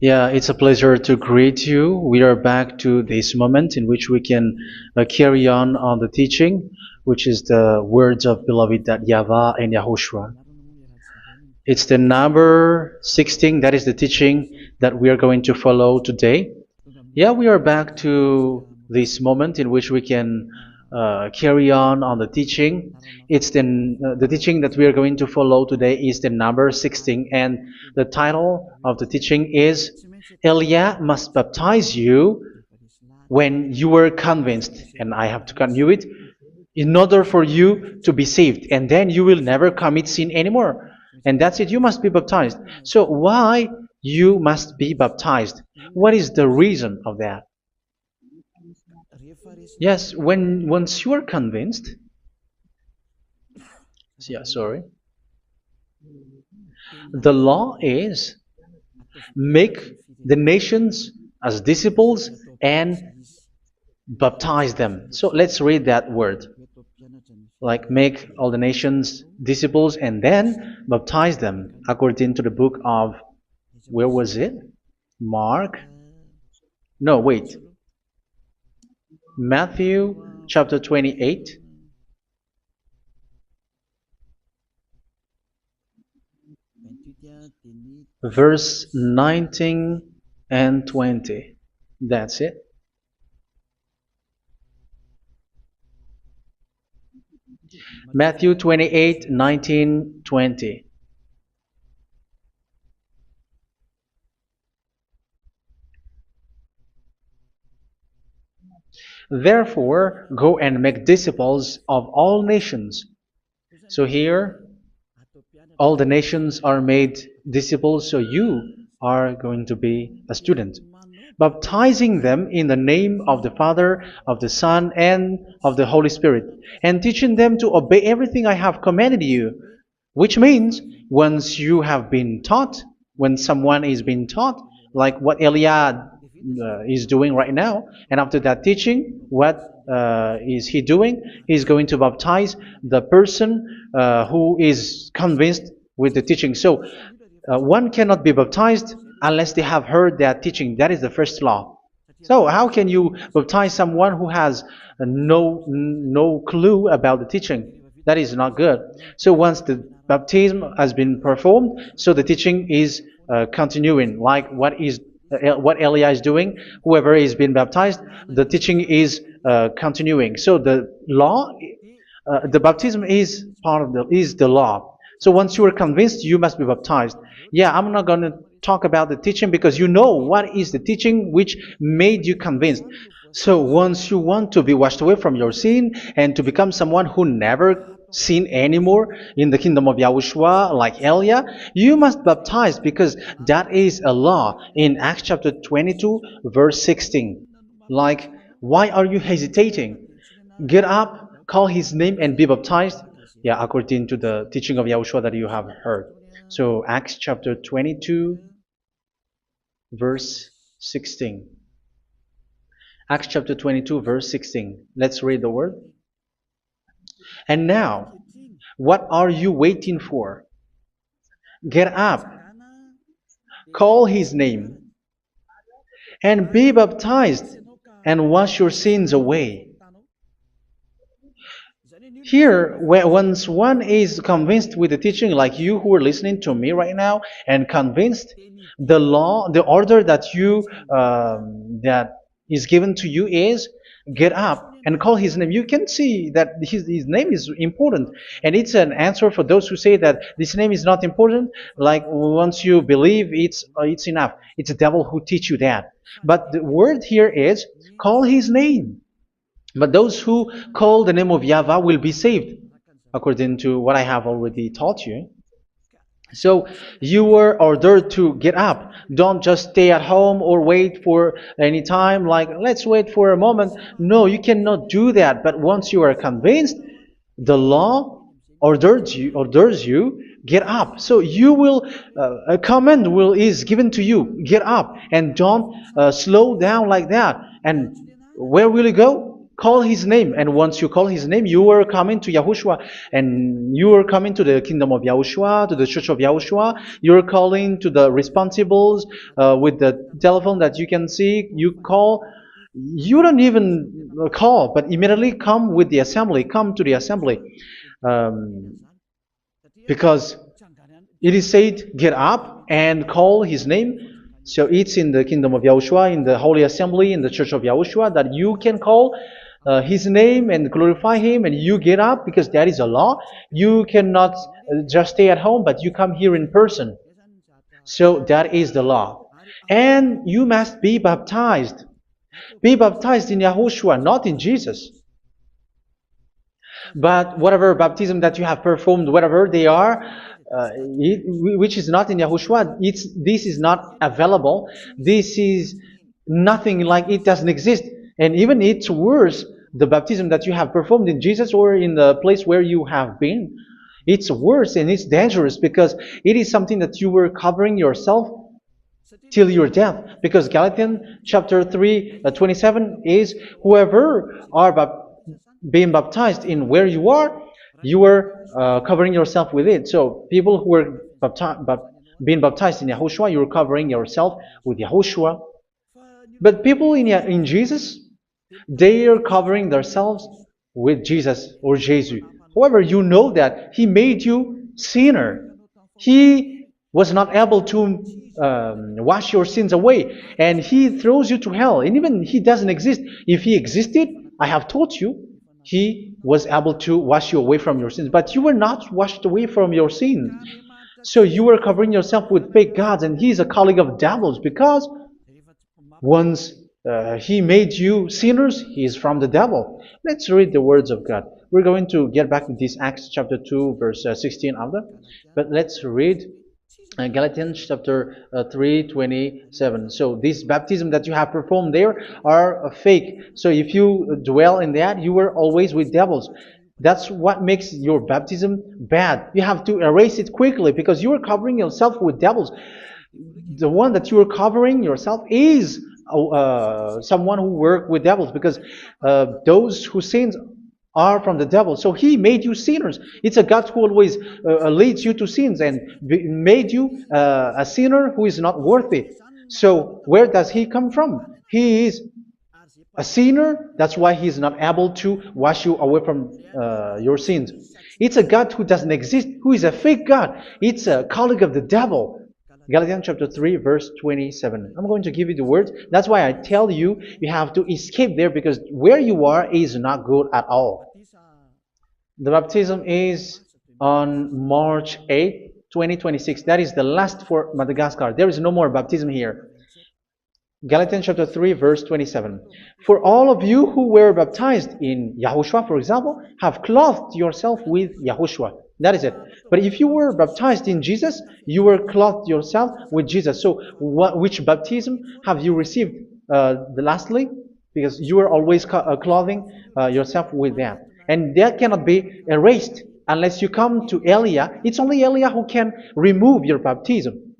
Yeah, it's a pleasure to greet you. We are back to this moment in which we can carry on the teaching, which is the words of beloved that YAHVAH and YAHOSHUA. It's the number 16, that is the teaching that we are going to follow today. Yeah, we are back to this moment in which we can carry on the teaching. It's the teaching that we are going to follow today is the number 16, and the title of the teaching is Elia must baptize you when you were convinced, and I have to continue it, in order for you to be saved, and then you will never commit sin anymore. And that's it, you must be baptized. So why you must be baptized? What is the reason of that? Yes, once you are convinced, yeah, sorry, the law is make the nations as disciples and baptize them. So let's read that word. Like make all the nations disciples and then baptize them according to the book of, where was it? Mark? No, wait. Matthew chapter 28. Verse 19 and 20. That's it. Matthew 28, 19, 20. Therefore, go and make disciples of all nations. So here, all the nations are made disciples, so you are going to be a student. Baptizing them in the name of the Father, of the Son, and of the Holy Spirit, and teaching them to obey everything I have commanded you. Which means, once you have been taught, when someone is being taught, like what Elia is doing right now, and after that teaching, what is he doing? He's going to baptize the person who is convinced with the teaching. So one cannot be baptized unless they have heard that teaching. That is the first law. So how can you baptize someone who has no clue about the teaching? That is not good. So once the baptism has been performed, so the teaching is continuing, like what Elia is doing. Whoever is being baptized, the teaching is continuing. So the law, the baptism is part of the law. So once you are convinced, you must be baptized. Yeah, I'm not going to talk about the teaching because you know what is the teaching which made you convinced. So once you want to be washed away from your sin and to become someone who never sin anymore in the kingdom of YAHOSHUA, like Elia, you must baptize because that is a law in Acts chapter 22, verse 16. Like, why are you hesitating? Get up, call his name, and be baptized. Yeah, according to the teaching of YAHOSHUA that you have heard. So Acts chapter 22, verse 16. Acts chapter 22, verse 16. Let's read the word. And now, what are you waiting for? Get up, call his name, and be baptized, and wash your sins away. Here, once one is convinced with the teaching, like you who are listening to me right now, and convinced, the law, the order that that is given to you is get up and call his name. You can see that his name is important, and it's an answer for those who say that this name is not important. Like once you believe, it's enough. It's the devil who teach you that. But the word here is call his name. But those who call the name of YAHVAH will be saved, according to what I have already taught you. So you were ordered to get up. Don't just stay at home or wait for any time, like let's wait for a moment. No, you cannot do that. But once you are convinced, the law orders you get up. So you will a command is given to you, get up, and don't slow down like that. And where will you go? call his name. And once you call his name, you are coming to Yahushua. And you are coming to the kingdom of Yahushua, to the church of Yahushua. You're calling to the responsibles with the telephone that you can see. You call. You don't even call, but immediately come with the assembly. Come to the assembly. Um, because it is said, get up and call his name. So it's in the kingdom of Yahushua, in the holy assembly, in the church of Yahushua, that you can call his name and glorify him, and you get up, because that is a law. You cannot just stay at home, but you come here in person. So that is the law. And you must be baptized. Be baptized in Yahushua, not in Jesus. But whatever baptism that you have performed, whatever they are, which is not in Yahushua, this is not available. This is nothing, like it doesn't exist. And even it's worse, the baptism that you have performed in Jesus or in the place where you have been. It's worse and it's dangerous, because it is something that you were covering yourself till your death. Because Galatians chapter 3, 27 is, whoever are being baptized in where you are covering yourself with it. So people who were being baptized in Yahushua, you're covering yourself with Yahushua. But people in Jesus, they are covering themselves with Jesus or Jesus. However, you know that He made you sinner. He was not able to wash your sins away, and He throws you to hell. And even He doesn't exist. If He existed, I have taught you, He was able to wash you away from your sins. But you were not washed away from your sins. So you were covering yourself with fake gods, and He is a colleague of devils, because once He made you sinners, He is from the devil. Let's read the words of God. We're going to get back to this Acts chapter 2, verse 16 after. But let's read Galatians chapter 3, 27. So this baptism that you have performed there are fake. So if you dwell in that, you were always with devils. That's what makes your baptism bad. You have to erase it quickly, because you are covering yourself with devils. The one that you are covering yourself is someone who worked with devils, because those who sins are from the devil. So He made you sinners. It's a God who always leads you to sins, and made you a sinner who is not worthy. So where does He come from? He is a sinner. That's why He is not able to wash you away from your sins. It's a God who doesn't exist, who is a fake God. It's a colleague of the devil. Galatians chapter 3, verse 27. I'm going to give you the words. That's why I tell you, you have to escape there, because where you are is not good at all. The baptism is on March 8, 2026. That is the last for Madagascar. There is no more baptism here. Galatians chapter 3, verse 27. For all of you who were baptized in Yahushua, for example, have clothed yourself with Yahushua. That is it. But if you were baptized in Jesus, you were clothed yourself with Jesus. So which baptism have you received lastly? Because you are always clothing yourself with that. And that cannot be erased unless you come to Eliah. It's only Eliah who can remove your baptism.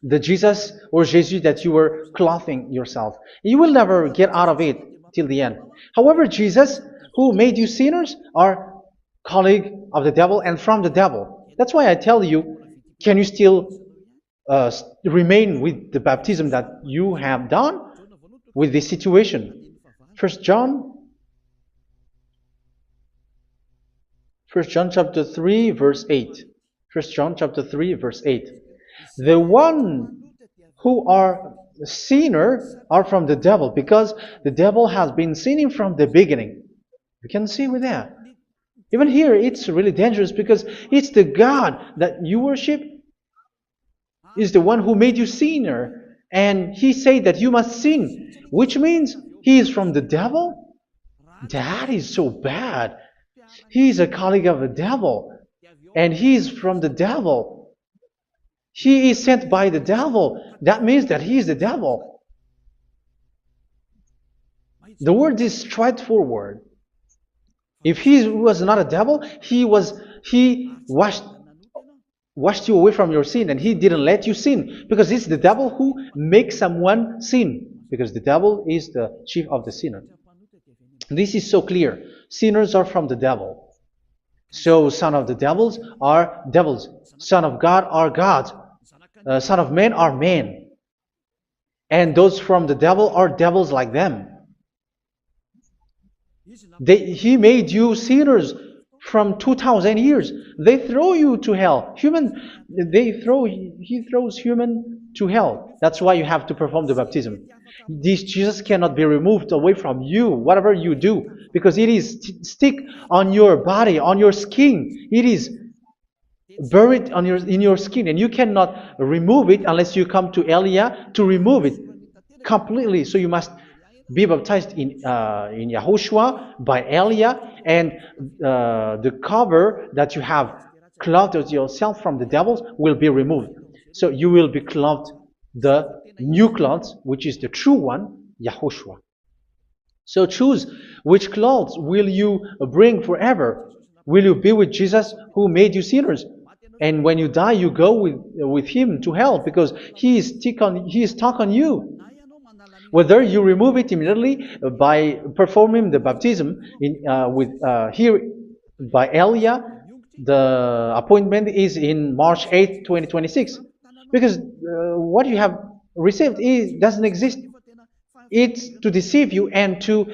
The Jesus or Jesus that you were clothing yourself. You will never get out of it till the end. However, Jesus, who made you sinners, are colleague of the devil and from the devil. That's why I tell you, can you still remain with the baptism that you have done with this situation? First John chapter 3, verse 8. First John chapter 3, verse 8. The one who are sinner are from the devil, because the devil has been sinning from the beginning. You can see with that. Even here, it's really dangerous, because it's the God that you worship is the one who made you sinner. And He said that you must sin, which means He is from the devil. That is so bad. He is a colleague of the devil. And He is from the devil. He is sent by the devil. That means that He is the devil. The word is straightforward. If He was not a devil, He washed you away from your sin, and He didn't let you sin, because it's the devil who makes someone sin, because the devil is the chief of the sinner. This is so clear. Sinners are from the devil. So son of the devils are devils. Son of God are gods. Son of men are men. And those from the devil are devils like them. He made you sinners from 2,000 years. They throw you to hell. He throws human to hell. That's why you have to perform the baptism. This Jesus cannot be removed away from you, whatever you do, because it is stick on your body, on your skin. It is buried in your skin, and you cannot remove it unless you come to Elia to remove it completely. So you must be baptized in YAHOSHUA by Elia, and the cover that you have clothed yourself from the devils will be removed. So you will be clothed the new clothes, which is the true one, YAHOSHUA. So choose which clothes will you bring forever. Will you be with Jesus who made you sinners? And when you die, you go with him to hell because he is stuck on you. Whether you remove it immediately by performing the baptism here by Elia, the appointment is in March 8, 2026. Because what you have received doesn't exist. It's to deceive you and to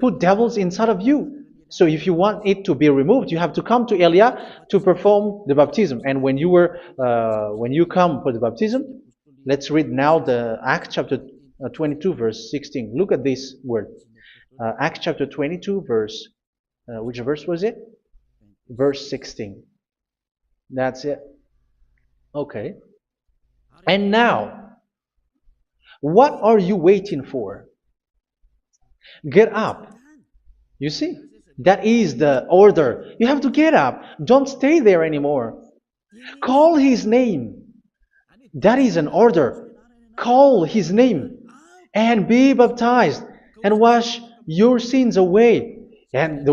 put devils inside of you. So if you want it to be removed, you have to come to Elia to perform the baptism. And when you come for the baptism, let's read now the Acts chapter 22 verse 16. Look at this word. Acts chapter 22 verse, which verse was it? Verse 16. That's it. Okay. And now, what are you waiting for? Get up. You see, that is the order. You have to get up. Don't stay there anymore. Call his name. That is an order. Call his name and be baptized and wash your sins away. And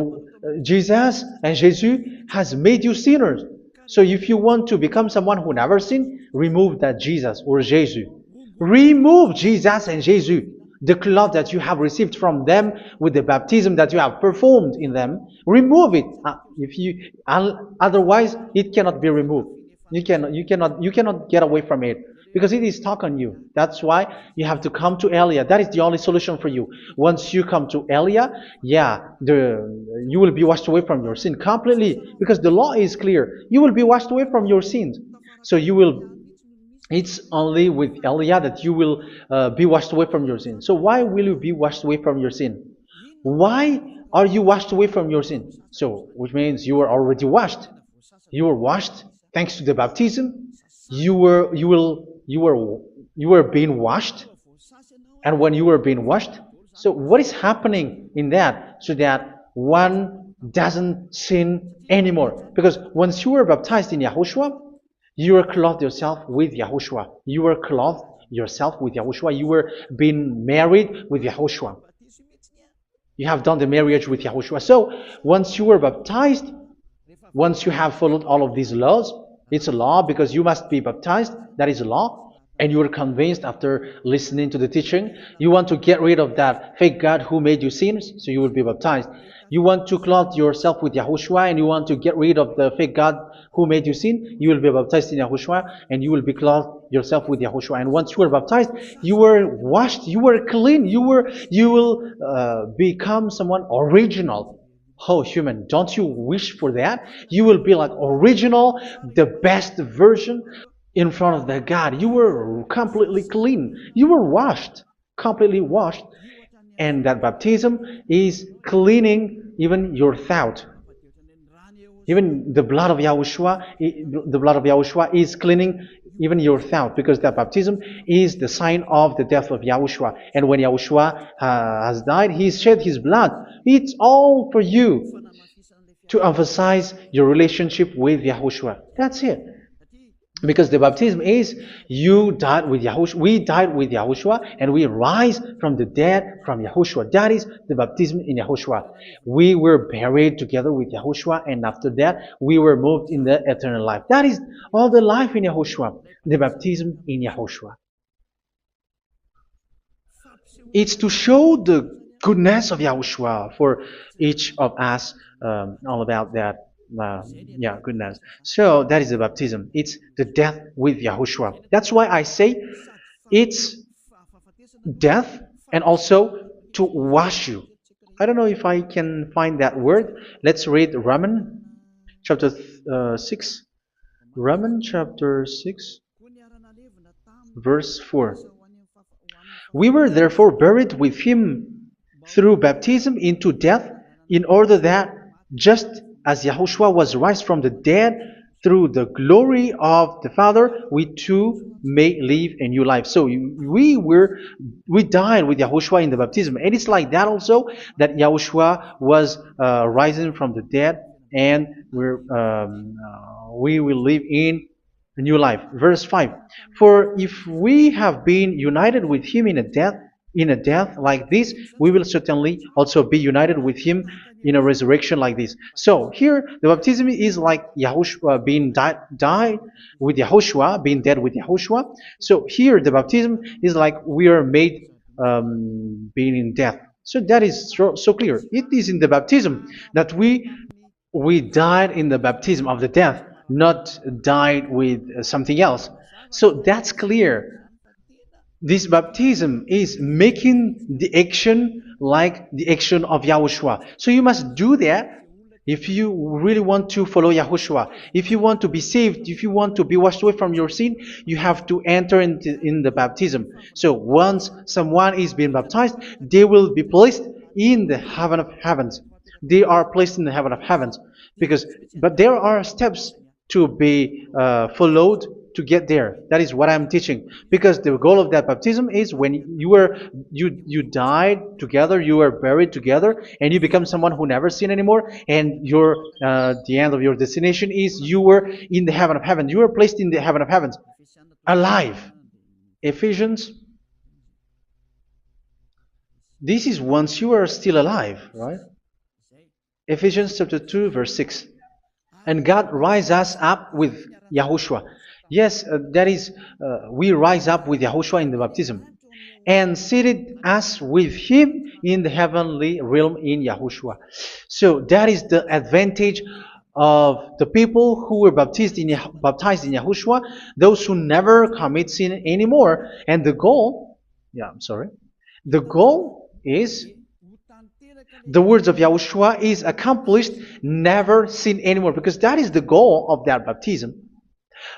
Jesus has made you sinners. So if you want to become someone who never sinned, remove that Jesus or Jesus. Remove Jesus and Jesus, the cloth that you have received from them with the baptism that you have performed in them. Remove it. Otherwise, it cannot be removed. You cannot get away from it because it is stuck on you. That's why you have to come to Elia. That is the only solution for you. Once you come to Elia, you will be washed away from your sin completely because the law is clear. You will be washed away from your sins. So it's only with Elia that you will be washed away from your sin. So why will you be washed away from your sin? Why are you washed away from your sin? So, which means you are already washed. You were washed thanks to the baptism. You were being washed, and when you were being washed, so what is happening in that? So that one doesn't sin anymore. Because once you were baptized in YAHOSHUA, you were clothed yourself with YAHOSHUA. You were clothed yourself with YAHOSHUA. You were being married with YAHOSHUA. You have done the marriage with YAHOSHUA. So once you were baptized, once you have followed all of these laws, it's a law because you must be baptized. That is a law. And you are convinced after listening to the teaching. You want to get rid of that fake God who made you sinners, so you will be baptized. You want to clothe yourself with YAHOSHUA and you want to get rid of the fake God who made you sin, you will be baptized in YAHOSHUA and you will be clothed yourself with YAHOSHUA. And once you are baptized, you were washed, you were clean, you will become someone original. Oh, human, don't you wish for that? You will be like original, the best version in front of the God. You were completely clean. You were washed, completely washed. And that baptism is cleaning even your thought. Even the blood of YAHOSHUA is cleaning even your thought, because that baptism is the sign of the death of YAHOSHUA. And when YAHOSHUA has died, he shed his blood. It's all for you to emphasize your relationship with YAHOSHUA. That's it. Because the baptism is you died with YAHOSHUA. We died with YAHOSHUA and we rise from the dead from YAHOSHUA. That is the baptism in YAHOSHUA. We were buried together with YAHOSHUA, and after that we were moved in the eternal life. That is all the life in YAHOSHUA. The baptism in YAHOSHUA. It's to show the goodness of Yahushua for each of us, all about that. Uh, yeah, goodness. So that is the baptism. It's the death with Yahushua. That's why I say it's death and also to wash you. I don't know if I can find that word. Let's read Romans chapter 6. Romans chapter 6, verse 4. We were therefore buried with him through baptism into death, in order that, just as Yahushua was raised from the dead through the glory of the Father, we too may live a new life. So we died with Yahushua in the baptism, and it's like that also that Yahushua was rising from the dead, and we will live in a new life. Verse 5. For if we have been united with him in a death like this, we will certainly also be united with him in a resurrection like this. So here the baptism is like Yahushua being died with Yahushua, being dead with Yahushua. So here the baptism is like we are made being in death. So that is so clear. It is in the baptism that we died in the baptism of the death, not died with something else. So that's clear. This baptism is making the action like the action of Yahushua. So you must do that if you really want to follow Yahushua. If you want to be saved, if you want to be washed away from your sin, you have to enter in the baptism. So once someone is being baptized, they will be placed in the heaven of heavens. They are placed in the heaven of heavens, but there are steps to be followed to get there. That is what I'm teaching. Because the goal of that baptism is when you died together, you were buried together, and you become someone who never sin anymore. And the end of your destination is you were in the heaven of heaven. You were placed in the heaven of heavens, alive. Ephesians. This is once you are still alive, right? Ephesians chapter 2, verse 6. And God rise us up with Yahushua. Yes, that is, we rise up with Yahushua in the baptism. And seated us with him in the heavenly realm in Yahushua. So that is the advantage of the people who were baptized in Yahushua, those who never commit sin anymore. And the goal, the goal is the words of Yahushua is accomplished, never sin anymore, because that is the goal of that baptism.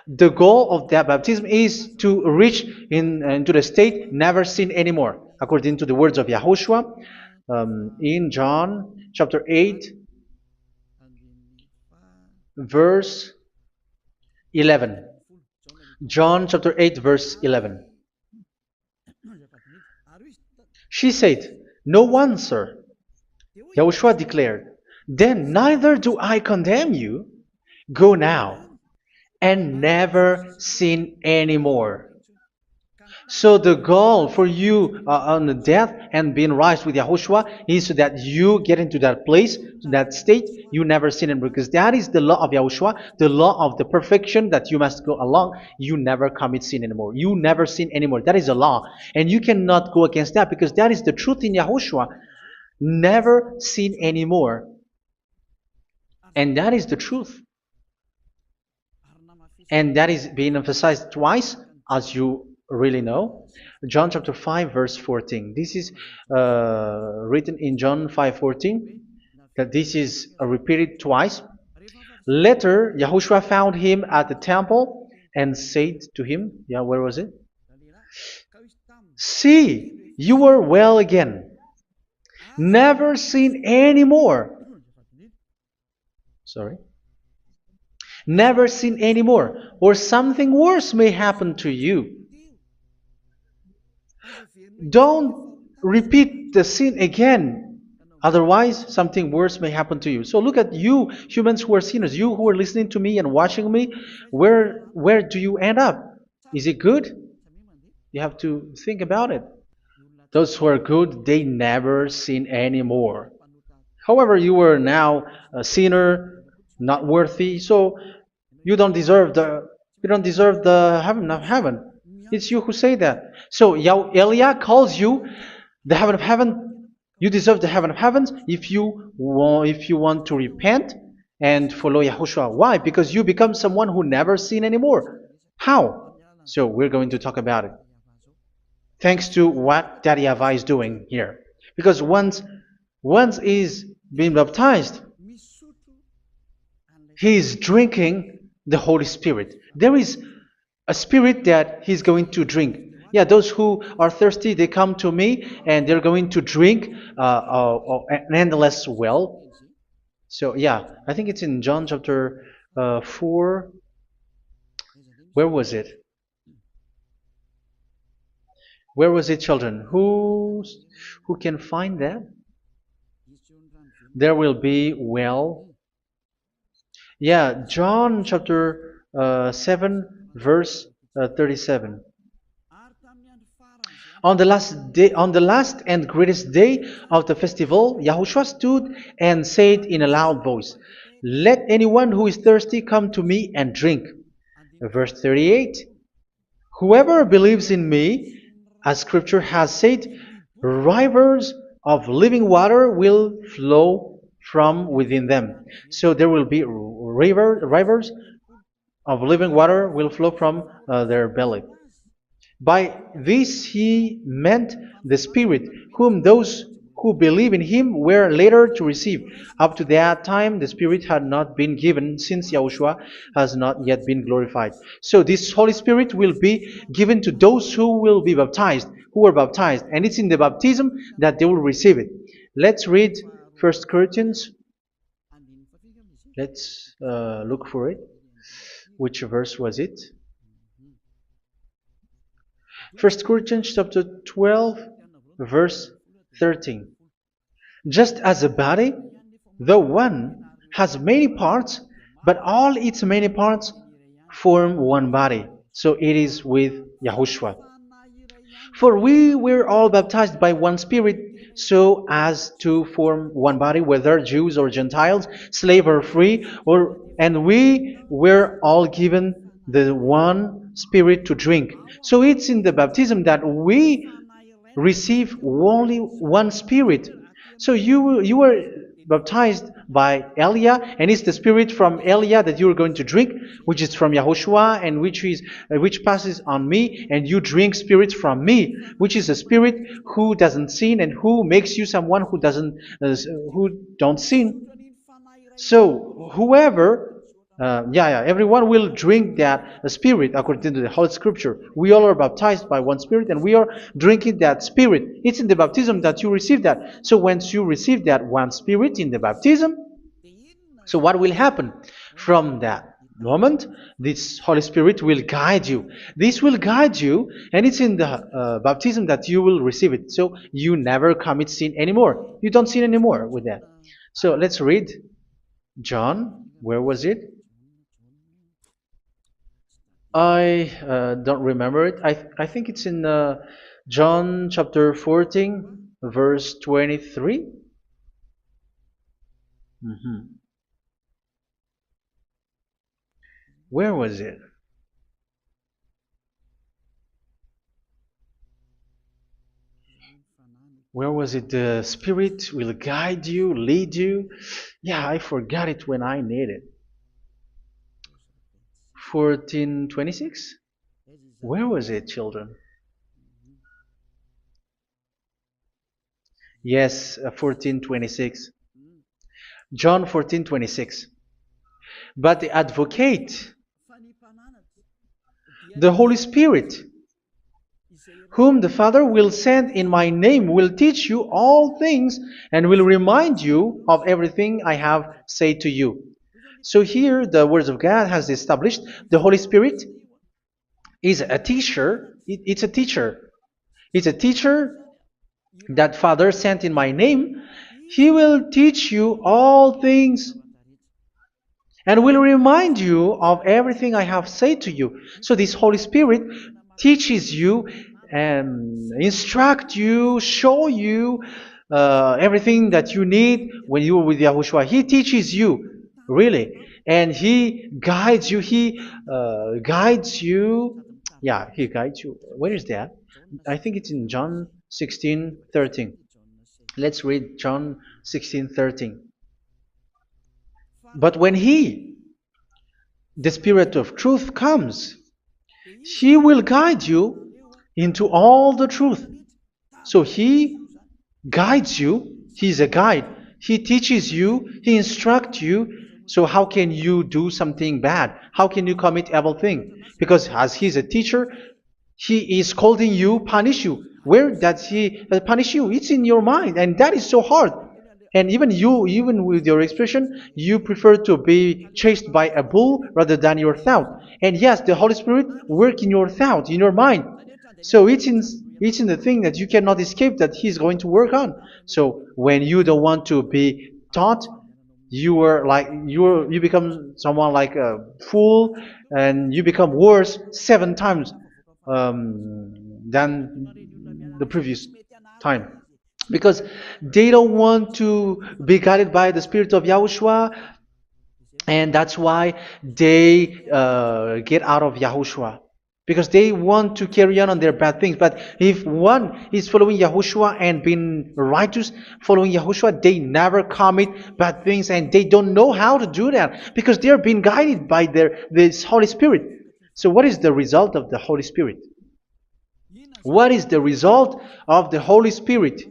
The goal of that baptism is to reach into the state never sin anymore, according to the words of Yahushua in John chapter 8, verse 11. John chapter 8, verse 11. She said, "No one, sir." Yahushua declared, "Then neither do I condemn you. Go now and never sin anymore." So the goal for you on the death and being raised with Yahushua is so that you get into that place, to that state, you never sin anymore. Because that is the law of Yahushua, the law of the perfection that you must go along. You never commit sin anymore. You never sin anymore. That is a law. And you cannot go against that because that is the truth in Yahushua. Never sin anymore. And that is the truth. And that is being emphasized twice, as you really know. John chapter 5, verse 14. This is written in John 5:14, that this is repeated twice. Later, Yahushua found him at the temple and said to him, where was it? "See, you are well again. Never sin anymore." Never sin anymore, or something worse may happen to you. Don't repeat the sin again. Otherwise, something worse may happen to you. So look at you, humans who are sinners, you who are listening to me and watching me. Where do you end up? Is it good? You have to think about it. Those who are good, they never sin anymore. However, you are now a sinner, not worthy, so you don't deserve the heaven of heaven. It's you who say that. So Eliah calls you the heaven of heaven. You deserve the heaven of heavens if you want to repent and follow Yahushua. Why? Because you become someone who never sin anymore. How? So we're going to talk about it. Thanks to what Daddy YAHVAH is doing here. Because once he's been baptized, he is drinking the Holy Spirit. There is a spirit that he's going to drink. Yeah, those who are thirsty, they come to me and they're going to drink an endless well. So yeah, I think it's in John chapter 4. Where was it? Where was it, children? Who can find that? There will be well. Yeah, John chapter 7, verse 37. On the last and greatest day of the festival, Yahushua stood and said in a loud voice, "Let anyone who is thirsty come to me and drink." Verse 38. Whoever believes in me, as scripture has said, rivers of living water will flow from within them. So there will be rivers of living water will flow from their belly. By this he meant the Spirit, whom those who believe in him were later to receive. Up to that time, the Spirit had not been given, since Yahushua has not yet been glorified. So this Holy Spirit will be given to those who will be baptized, who were baptized, and it's in the baptism that they will receive it. Let's read 1 Corinthians. Let's look for it. Which verse was it? 1 Corinthians chapter 12, verse 13. Just as a body, though one, has many parts, but all its many parts form one body. So it is with Yahushua. For we were all baptized by one Spirit, so as to form one body, whether Jews or Gentiles, slave or free, and we were all given the one Spirit to drink. So it's in the baptism that we receive only one Spirit. So you were baptized by Elia, and it's the Spirit from Elia that you are going to drink, which is from Yahushua, and which passes on me, and you drink Spirit from me, which is a Spirit who doesn't sin and who makes you someone who don't sin. So whoever everyone will drink that Spirit according to the Holy Scripture. We all are baptized by one Spirit, and we are drinking that Spirit. It's in the baptism that you receive that. So once you receive that one Spirit in the baptism, so what will happen? From that moment, this Holy Spirit will guide you. This will guide you, and it's in the baptism that you will receive it. So you never commit sin anymore. You don't sin anymore with that. So let's read John. Where was it? I don't remember it. I think it's in John chapter 14, verse 23. Where was it? Where was it? The Spirit will guide you, lead you. Yeah, I forgot it when I need it. 14:26? Where was it, children? Yes, 14:26. John 14:26. But the advocate, the Holy Spirit, whom the Father will send in my name, will teach you all things and will remind you of everything I have said to you. So here the words of God has established the Holy Spirit is a teacher. It's a teacher. It's a teacher that Father sent in my name. He will teach you all things and will remind you of everything I have said to you. So this Holy Spirit teaches you and instruct you, show you everything that you need when you are with Yahushua. He teaches you, really. And He guides you. He guides you. Yeah, He guides you. Where is that? I think it's in John 16:13. Let's read John 16:13. But when He, the Spirit of truth, comes, He will guide you into all the truth. So He guides you. He's a guide. He teaches you. He instructs you. So how can you do something bad? How can you commit evil thing? Because as He's a teacher, He is scolding you, punish you. Where does He punish you? It's in your mind, and that is so hard. And even you, even with your expression, you prefer to be chased by a bull rather than your thought. And yes, the Holy Spirit work in your thought, in your mind. So it's in the thing that you cannot escape that He's going to work on. So when you don't want to be taught, you become someone like a fool, and you become worse 7 times than the previous time, because they don't want to be guided by the Spirit of Yahushua, and that's why they get out of Yahushua, because they want to carry on their bad things. But if one is following Yahushua and being righteous, following Yahushua, they never commit bad things, and they don't know how to do that because they are being guided by this Holy Spirit. So what is the result of the Holy Spirit? What is the result of the Holy Spirit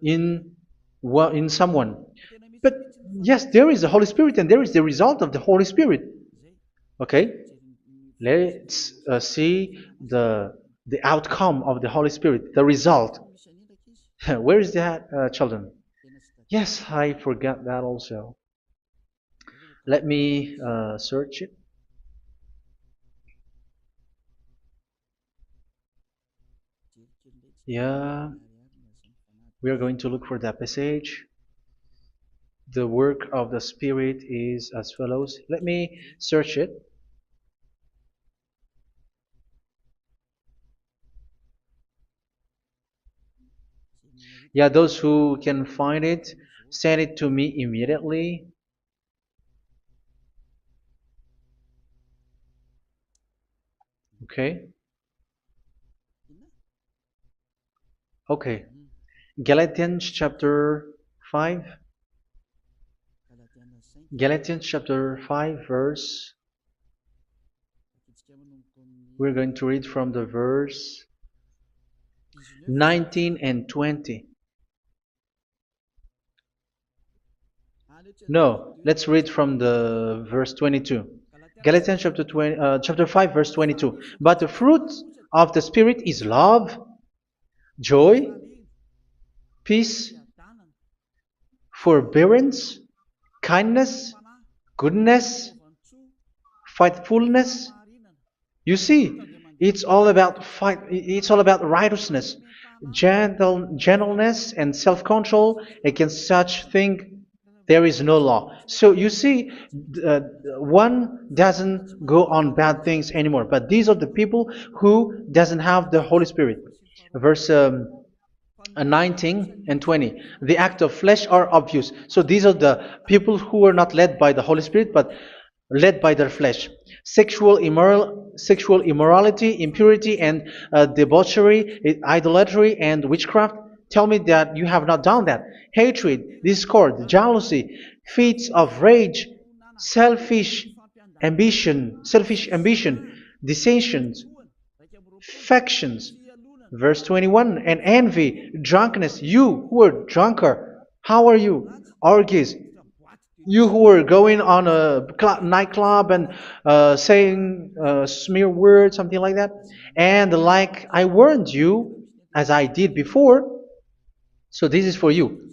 in in someone? But yes, there is the Holy Spirit, and there is the result of the Holy Spirit. Okay, let's see the outcome of the Holy Spirit, the result. Where is that, children? Yes, I forgot that also. Let me search it. Yeah, we are going to look for that passage. The work of the Spirit is as follows. Let me search it. Yeah, those who can find it, send it to me immediately. Okay. Okay. Galatians chapter 5. Galatians chapter 5 verse. We're going to read from the verse 19 and 20. No, let's read from the verse 22. Galatians chapter 5 verse 22. But the fruit of the Spirit is love, joy, peace, forbearance, kindness, goodness, faithfulness. You see, it's all about fight. It's all about righteousness, gentleness, and self-control. Against such thing, there is no law. So you see, uh, one doesn't go on bad things anymore. But these are the people who doesn't have the Holy Spirit. Verse 19 and 20. The act of flesh are obvious. So these are the people who are not led by the Holy Spirit, but led by their flesh. Sexual immorality, impurity, and debauchery, idolatry, and witchcraft. Tell me that you have not done that. Hatred, discord, jealousy, fits of rage, selfish ambition, dissensions, factions. Verse 21, and envy, drunkenness. You who are drunkard, how are you? Orgies. You who are going on a nightclub and saying smear words, something like that. And like I warned you, as I did before, so this is for you,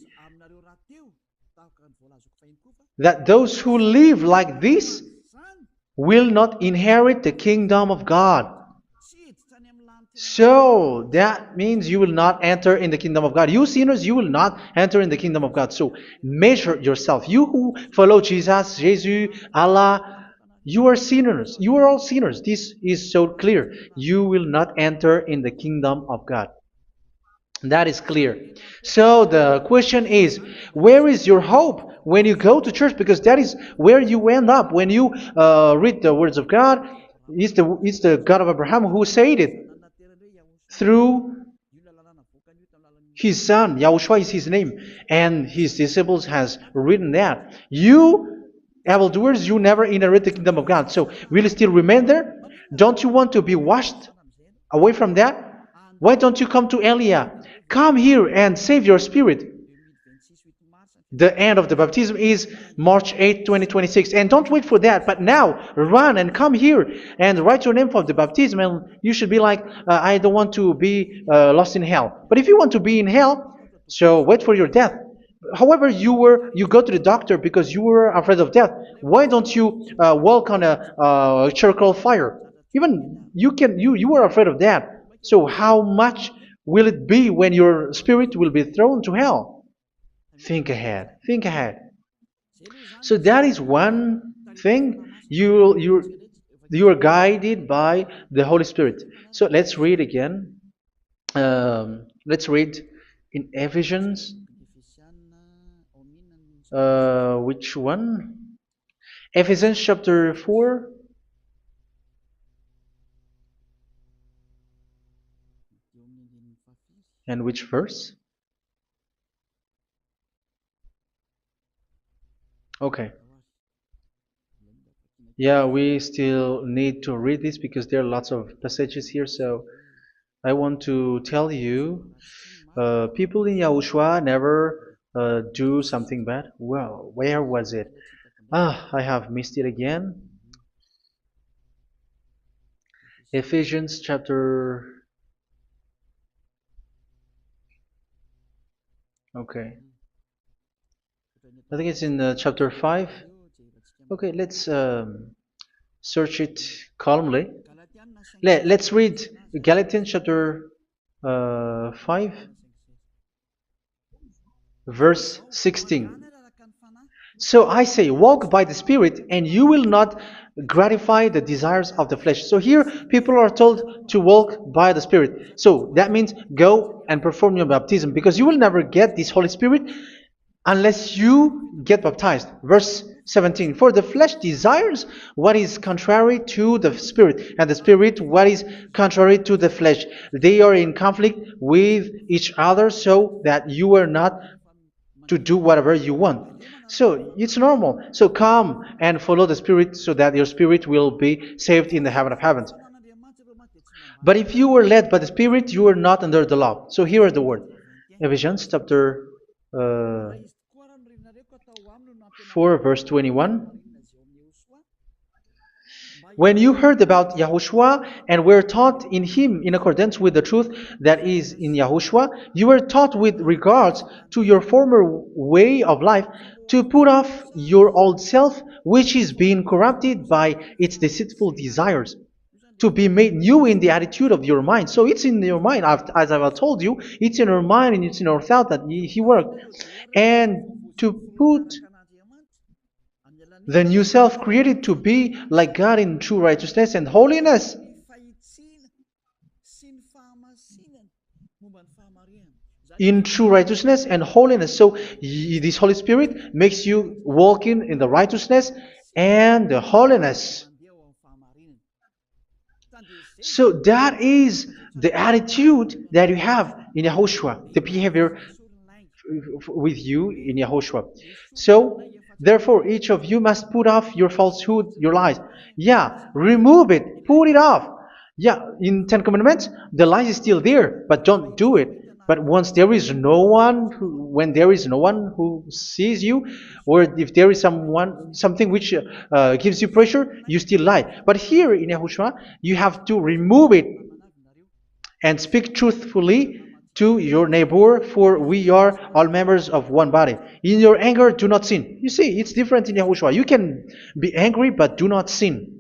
that those who live like this will not inherit the kingdom of God. So that means you will not enter in the kingdom of God. You sinners, you will not enter in the kingdom of God. So measure yourself. You who follow Jesus, Allah, you are sinners. You are all sinners. This is so clear. You will not enter in the kingdom of God. That is clear. So the question is, where is your hope when you go to church? Because that is where you end up when you read the words of God. It's the God of Abraham who said it through His son, Yahushua is his name, and his disciples has written that. You evildoers, you never inherit the kingdom of God. So will you still remain there? Don't you want to be washed away from that? Why don't you come to Elia? Come here and save your spirit. The end of the baptism is March 8th, 2026. And don't wait for that, but now run and come here and write your name for the baptism. And you should be like, I don't want to be lost in hell. But if you want to be in hell, so wait for your death. However, you go to the doctor because you were afraid of death. Why don't you walk on a charcoal fire? Even you were afraid of that. So how much will it be when your spirit will be thrown to hell? Think ahead. Think ahead. So that is one thing. You are guided by the Holy Spirit. So let's read again. Let's read in Ephesians. Which one? Ephesians chapter 4. And which verse? Okay. Yeah, we still need to read this because there are lots of passages here. So I want to tell you, people in Yahushua never do something bad. Well, where was it? I have missed it again. Ephesians chapter. Okay. I think it's in chapter 5. Okay, let's search it calmly. Let's read Galatians chapter 5, verse 16. So I say, walk by the Spirit, and you will not gratify the desires of the flesh. So here, people are told to walk by the Spirit. So that means go and perform your baptism, because you will never get this Holy Spirit unless you get baptized. Verse 17. For the flesh desires what is contrary to the Spirit, and the Spirit what is contrary to the flesh. They are in conflict with each other, so that you are not to do whatever you want. So it's normal. So come and follow the Spirit so that your spirit will be saved in the heaven of heavens. But if you were led by the Spirit, you are not under the law. So here are the word. Ephesians chapter 4 verse 21. When you heard about Yahushua and were taught in him in accordance with the truth that is in Yahushua, you were taught with regards to your former way of life to put off your old self, which is being corrupted by its deceitful desires, to be made new in the attitude of your mind. So it's in your mind, as I've told you, it's in our mind and it's in our thought that he worked. And to put the new self created to be like God in true righteousness and holiness. In true righteousness and holiness. So this Holy Spirit makes you walk in the righteousness and the holiness. So that is the attitude that you have in Yahushua, the behavior with you in Yahushua. So therefore, each of you must put off your falsehood, your lies. Yeah, remove it, put it off. Yeah, in Ten Commandments, the lie is still there, but don't do it. But once there is no one, when there is no one who sees you, or if there is something which gives you pressure, you still lie. But here in Yahushua, you have to remove it and speak truthfully to your neighbor, for we are all members of one body. In your anger, do not sin. You see, it's different in Yahushua. You can be angry, but do not sin.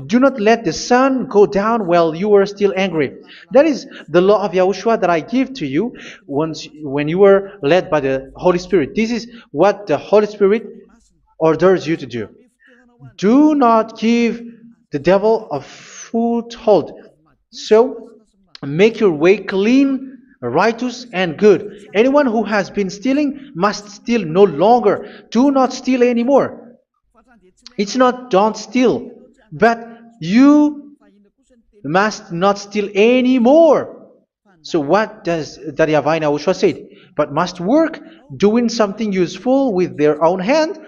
Do not let the sun go down while you are still angry. That is the law of Yahushua that I give to you when you are led by the Holy Spirit. This is what the Holy Spirit orders you to do. Do not give the devil a foothold. So, make your way clean, righteous, and good. Anyone who has been stealing must steal no longer. Do not steal anymore. It's not don't steal, but you must not steal anymore. So what does the YAHVAH YAHOSHUA say? But must work doing something useful with their own hand,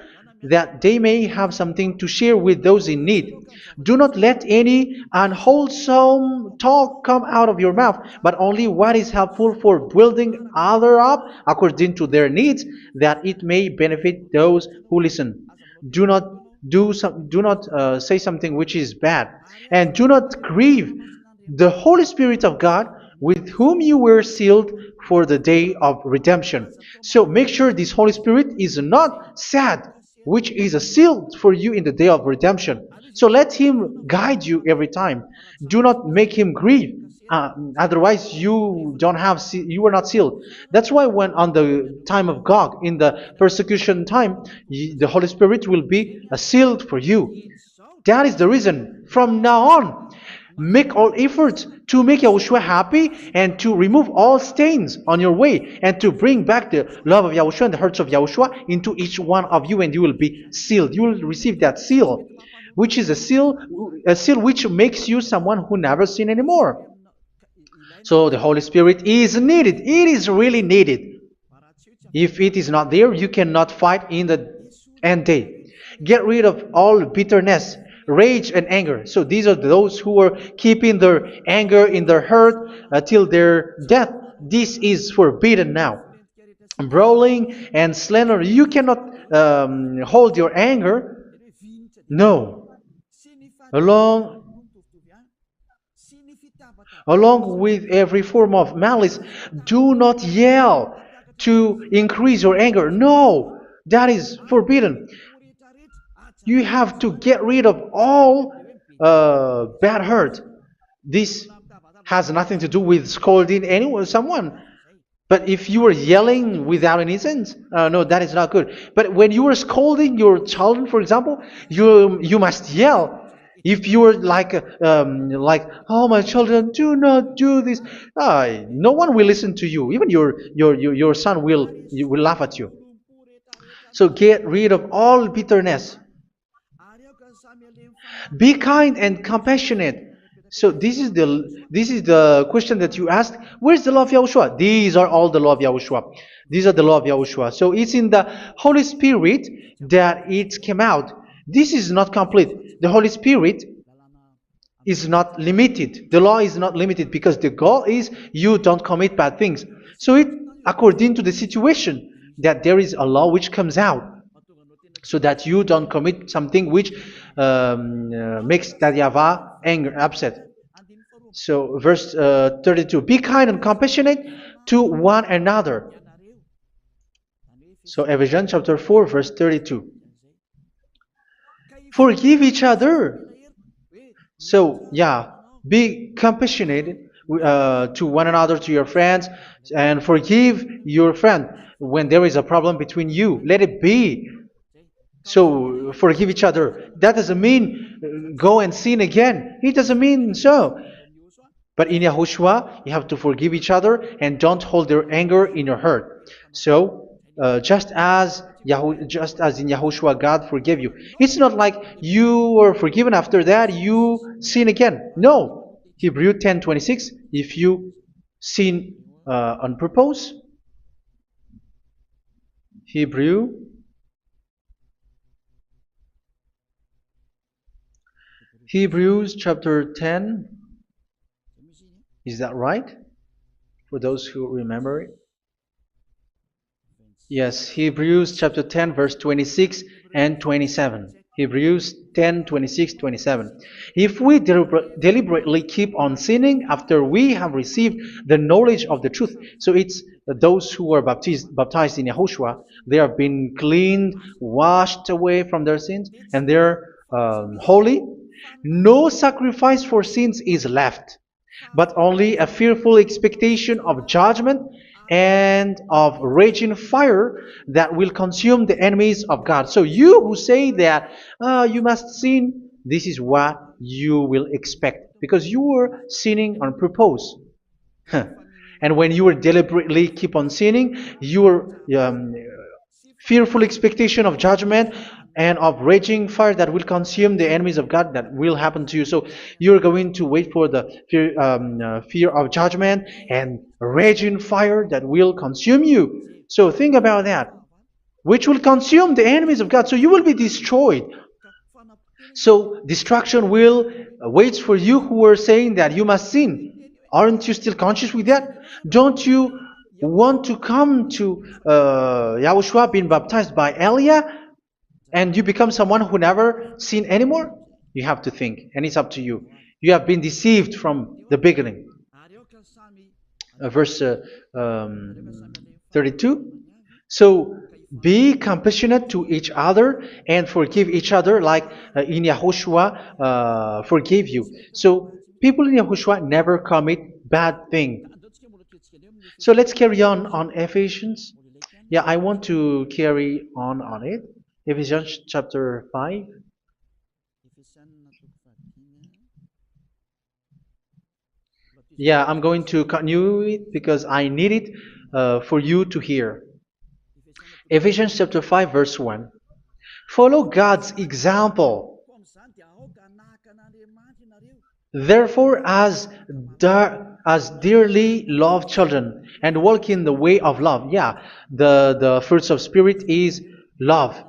that they may have something to share with those in need. Do not let any unwholesome talk come out of your mouth, but only what is helpful for building other up according to their needs, that it may benefit those who listen. Do not do not say something which is bad, and do not grieve the Holy Spirit of God, with whom you were sealed for the day of redemption. So make sure this Holy Spirit is not sad, which is a seal for you in the day of redemption. So let Him guide you every time. Do not make Him grieve. Otherwise, you are not sealed. That's why when on the time of God, in the persecution time, the Holy Spirit will be a sealed for you. That is the reason. From now on, make all efforts to make Yahushua happy and to remove all stains on your way and to bring back the love of Yahushua and the hearts of Yahushua into each one of you, and you will be sealed. You will receive that seal, which is a seal which makes you someone who never sin anymore. So the Holy Spirit is needed. It is really needed. If it is not there, you cannot fight in the end day. Get rid of all bitterness, rage, and anger. So these are those who are keeping their anger in their heart till their death. This is forbidden now. Brawling and slander. You cannot hold your anger. No. Along with every form of malice, do not yell to increase your anger. No, that is forbidden. You have to get rid of all bad hurt. This has nothing to do with scolding someone. But if you are yelling without any sense, no, that is not good. But when you are scolding your children, for example, you must yell. If you are like, oh my children, do not do this, no one will listen to you. Even your son will laugh at you. So get rid of all bitterness. Be kind and compassionate. So this is the question that you asked. Where's the law of Yahushua? These are all the law of Yahushua. These are the law of Yahushua. So it's in the Holy Spirit that it came out. This is not complete. The Holy Spirit is not limited. The law is not limited because the goal is you don't commit bad things. So it according to the situation that there is a law which comes out, so that you don't commit something which makes that YAHVAH angry, upset. So verse 32, be kind and compassionate to one another. So Ephesians chapter 4 verse 32. Forgive each other. So yeah, be compassionate to one another, to your friends, and forgive your friend when there is a problem between you. Let it be. So forgive each other. That doesn't mean go and sin again. It doesn't mean so. But in Yahushua, you have to forgive each other and don't hold their anger in your heart. So just as in Yahushua, God forgave you. It's not like you were forgiven after that you sin again. No. Hebrew 10:26. If you sin on purpose, Hebrews chapter 10. Is that right? For those who remember it? Yes, Hebrews chapter 10 verse 26 and 27. Hebrews 10, 26, 27. If we deliberately keep on sinning after we have received the knowledge of the truth, so it's those who are baptized in Yahushua, they have been cleaned, washed away from their sins, and they're holy. No sacrifice for sins is left, but only a fearful expectation of judgment and of raging fire that will consume the enemies of God. So you who say that you must sin, this is what you will expect, because you were sinning on purpose. And when you were deliberately keep on sinning, your fearful expectation of judgment and of raging fire that will consume the enemies of God that will happen to you. So you're going to wait for the fear of judgment and raging fire that will consume you. So think about that, which will consume the enemies of God. So you will be destroyed. So destruction will wait for you who are saying that you must sin. Aren't you still conscious with that? Don't you want to come to Yahushua being baptized by Elia and you become someone who never sin anymore? You have to think, and it's up to you. You have been deceived from the beginning. Verse 32. So be compassionate to each other and forgive each other like in Yahushua forgave you. So people in Yahushua never commit bad thing. So let's carry on Ephesians. Yeah, I want to carry on it. Ephesians chapter 5. Yeah, I'm going to continue it because I need it for you to hear. Ephesians chapter 5 verse 1. Follow God's example. Therefore, as dearly loved children, and walk in the way of love. Yeah, the fruits of spirit is love.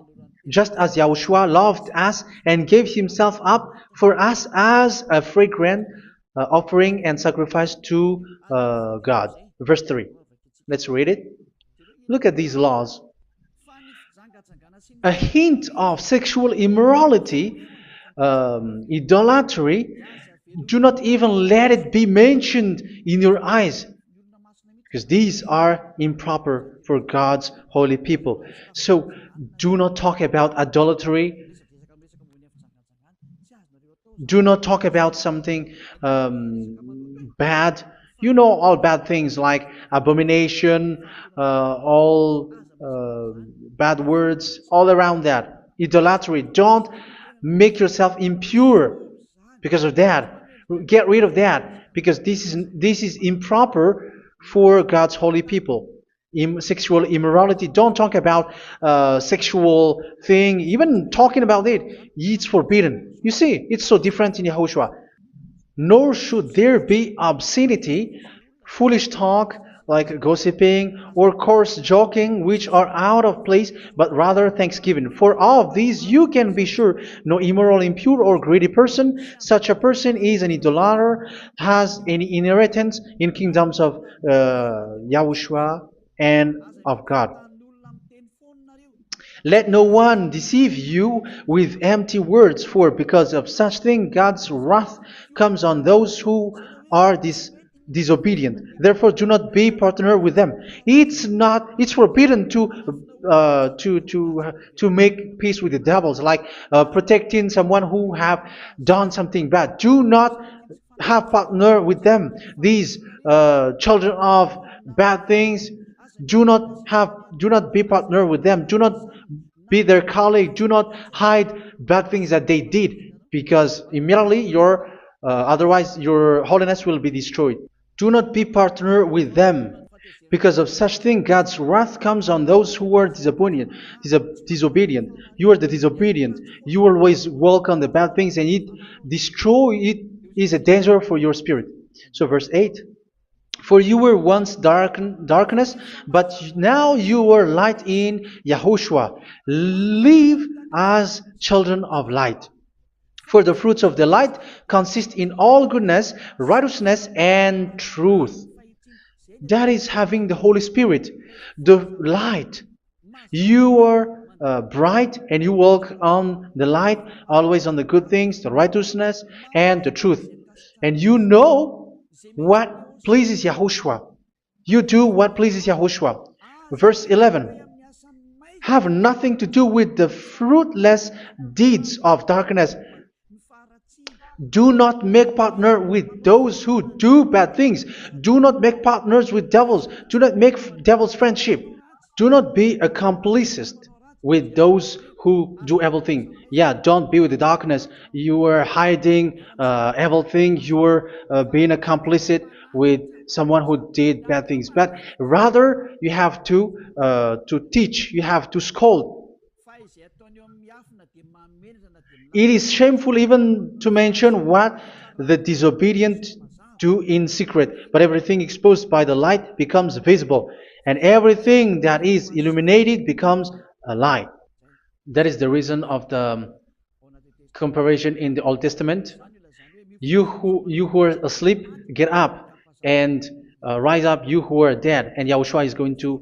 Just as Yahushua loved us and gave himself up for us as a fragrant offering and sacrifice to God. Verse 3. Let's read it. Look at these laws. A hint of sexual immorality, idolatry, do not even let it be mentioned in your eyes, because these are improper for God's holy people. So do not talk about idolatry. Do not talk about something bad. You know all bad things like abomination, all bad words, all around that. Idolatry. Don't make yourself impure because of that. Get rid of that because this is improper for God's holy people. Sexual immorality. Don't talk about sexual thing. Even talking about it, it's forbidden. You see, it's so different in Yahushua. Nor should there be obscenity, foolish talk like gossiping or coarse joking, which are out of place, but rather thanksgiving. For of these you can be sure: no immoral, impure, or greedy person, such a person is an idolater, has any inheritance in kingdoms of Yahushua and of God. Let no one deceive you with empty words, for because of such thing God's wrath comes on those who are disobedient. Therefore, do not be partner with them. It's forbidden to make peace with the devils, like protecting someone who have done something bad. Do not have partner with them. These children of bad things, do not be partner with them. Do not be their colleague. Do not hide bad things that they did, because immediately otherwise your holiness will be destroyed. Do not be partner with them. Because of such thing, God's wrath comes on those who are disobedient. You are the disobedient. You always walk on the bad things, and it is a danger for your spirit. So verse 8. For you were once darkness, but now you are light in Yahushua. Live as children of light. For the fruits of the light consist in all goodness, righteousness, and truth. That is having the Holy Spirit, the light. You are bright and you walk on the light, always on the good things, the righteousness, and the truth. And you know what pleases Yahushua. You do what pleases Yahushua. Verse 11. Have nothing to do with the fruitless deeds of darkness. Do not make partner with those who do bad things. Do not make partners with devils. Do not make devil's friendship. Do not be accomplices with those who do evil thing. Yeah, don't be with the darkness. You are hiding evil thing. You are being a complicit with someone who did bad things. But rather, you have to teach. You have to scold. It is shameful even to mention what the disobedient do in secret, but everything exposed by the light becomes visible, and everything that is illuminated becomes a light. That is the reason of the comparison in the Old Testament. You who are asleep, get up and rise up, you who are dead, and Yahushua is going to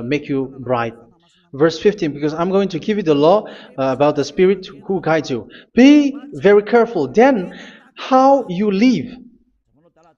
make you bright. Verse 15, because I'm going to give you the law about the Spirit who guides you. Be very careful then how you live,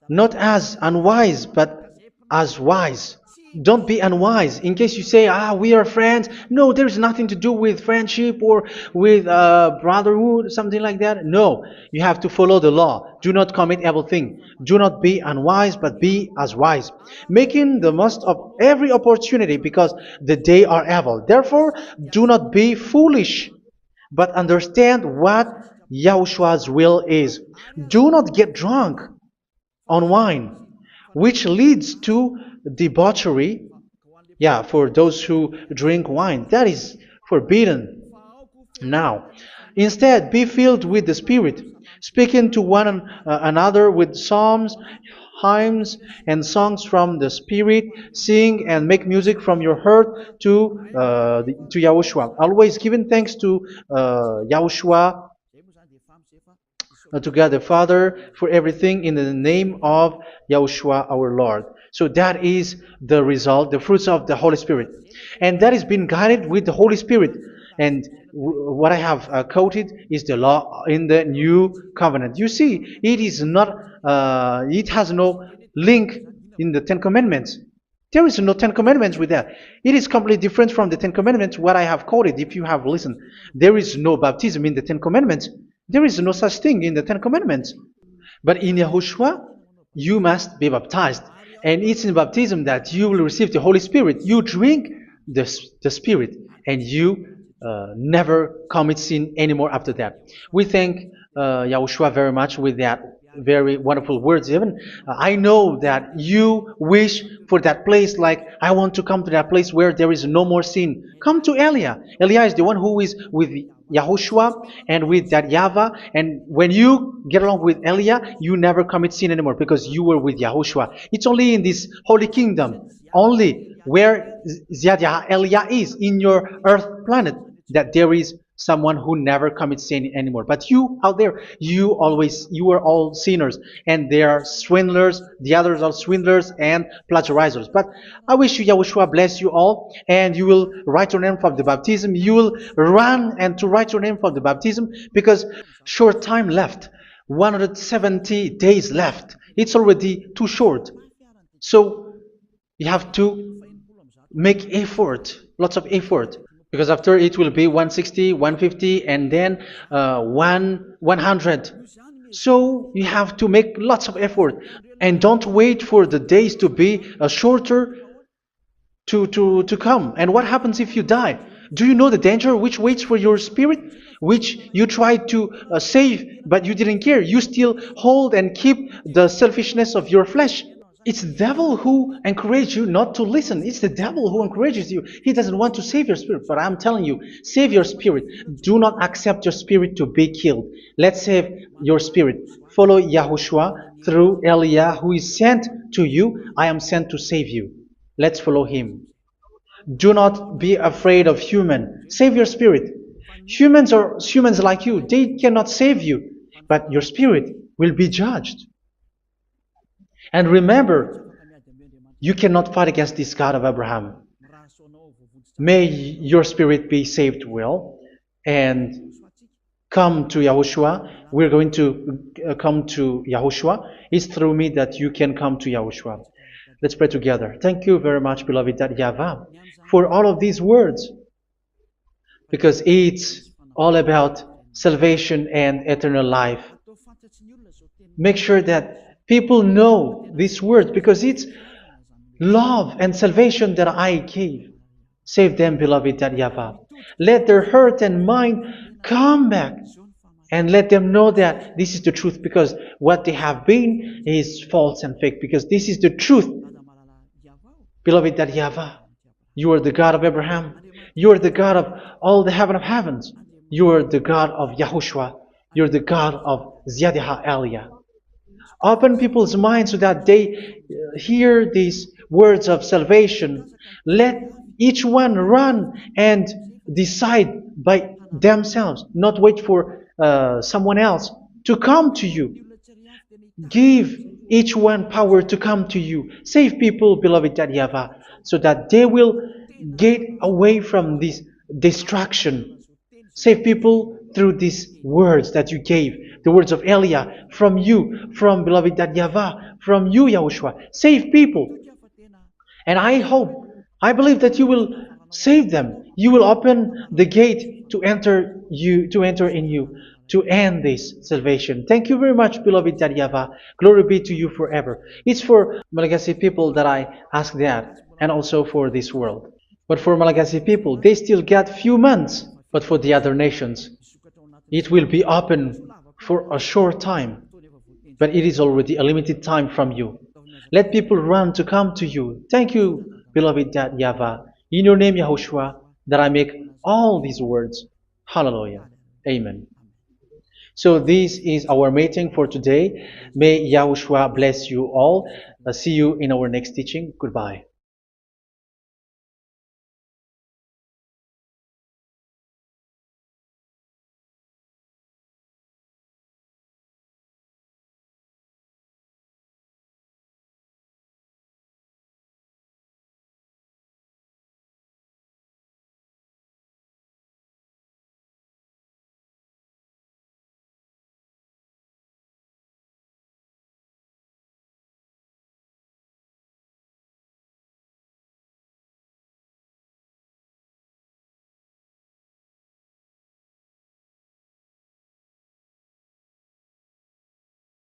not as unwise, but as wise. Don't be unwise. In case you say, we are friends. No, there's nothing to do with friendship or with brotherhood, something like that. No, you have to follow the law. Do not commit evil thing. Do not be unwise, but be as wise, making the most of every opportunity, because the day are evil. Therefore, do not be foolish, but understand what Yahushua's will is. Do not get drunk on wine, which leads to debauchery. Yeah, for those who drink wine, that is forbidden now. Instead, be filled with the Spirit, speaking to one another with psalms, hymns, and songs from the Spirit. Sing and make music from your heart to Yahushua. Always giving thanks to Yahushua, to God the Father, for everything in the name of Yahushua our Lord. So that is the result, the fruits of the Holy Spirit. And that is being guided with the Holy Spirit. And what I have quoted is the law in the new covenant. You see, it is not, it has no link in the Ten Commandments. There is no Ten Commandments with that. It is completely different from the Ten Commandments, what I have quoted, if you have listened. There is no baptism in the Ten Commandments. There is no such thing in the Ten Commandments. But in Yahushua, you must be baptized. And it's in baptism that you will receive the Holy Spirit. You drink the Spirit, and you never commit sin anymore after that. We thank Yahushua very much with that very wonderful words. Even I know that you wish for that place, like I want to come to that place where there is no more sin. Come to Elia. Elia is the one who is with Yahushua and with that YAHVAH. And when you get along with Elia, you never commit sin anymore because you were with Yahushua. It's only in this holy kingdom, only where Ziad Elia is, in your earth planet, that there is someone who never commits sin anymore. But you out there, you are all sinners, and they are swindlers. The others are swindlers and plagiarizers. But I wish you, Yahushua, bless you all, and you will write your name for the baptism. You will run and to write your name for the baptism, because short time left, 170 days left. It's already too short. So you have to make effort, lots of effort, because after it will be 160, 150, and then 100. So you have to make lots of effort, and don't wait for the days to be shorter to come. And what happens if you die? Do you know the danger which waits for your spirit, which you tried to save, but you didn't care? You still hold and keep the selfishness of your flesh. It's the devil who encourages you not to listen. It's the devil who encourages you. He doesn't want to save your spirit. But I'm telling you, save your spirit. Do not accept your spirit to be killed. Let's save your spirit. Follow Yahushua through Elia, who is sent to you. I am sent to save you. Let's follow him. Do not be afraid of human. Save your spirit. Humans are humans like you. They cannot save you. But your spirit will be judged. And remember, you cannot fight against this God of Abraham. May your spirit be saved well and come to Yahushua. We're going to come to Yahushua. It's through me that you can come to Yahushua. Let's pray together. Thank you very much, beloved YAHVAH, for all of these words, because it's all about salvation and eternal life. Make sure that people know these words, because it's love and salvation that I gave. Save them, beloved YAHVAH. Let their heart and mind come back, and let them know that this is the truth, because what they have been is false and fake, because this is the truth. Beloved YAHVAH, you are the God of Abraham. You are the God of all the heaven of heavens. You are the God of YAHOSHUA. You're the God of Ziyadiha Aliyah. Open people's minds so that they hear these words of salvation. Let each one run and decide by themselves, not wait for someone else to come to you. Give each one power to come to you. Save people, beloved YAHVAH, so that they will get away from this destruction. Save people through these words that you gave, the words of Elia, from you, from beloved YAHVAH, from you, Yahushua. Save people. And I hope, I believe that you will save them. You will open the gate to enter in you, to end this salvation. Thank you very much, beloved YAHVAH. Glory be to you forever. It's for Malagasy people that I ask that, and also for this world. But for Malagasy people, they still get few months. But for the other nations, it will be open for a short time. But it is already a limited time from you. Let people run to come to you. Thank you, beloved YAHVAH. In your name, Yahushua, that I make all these words. Hallelujah. Amen. So this is our meeting for today. May Yahushua bless you all. See you in our next teaching. Goodbye.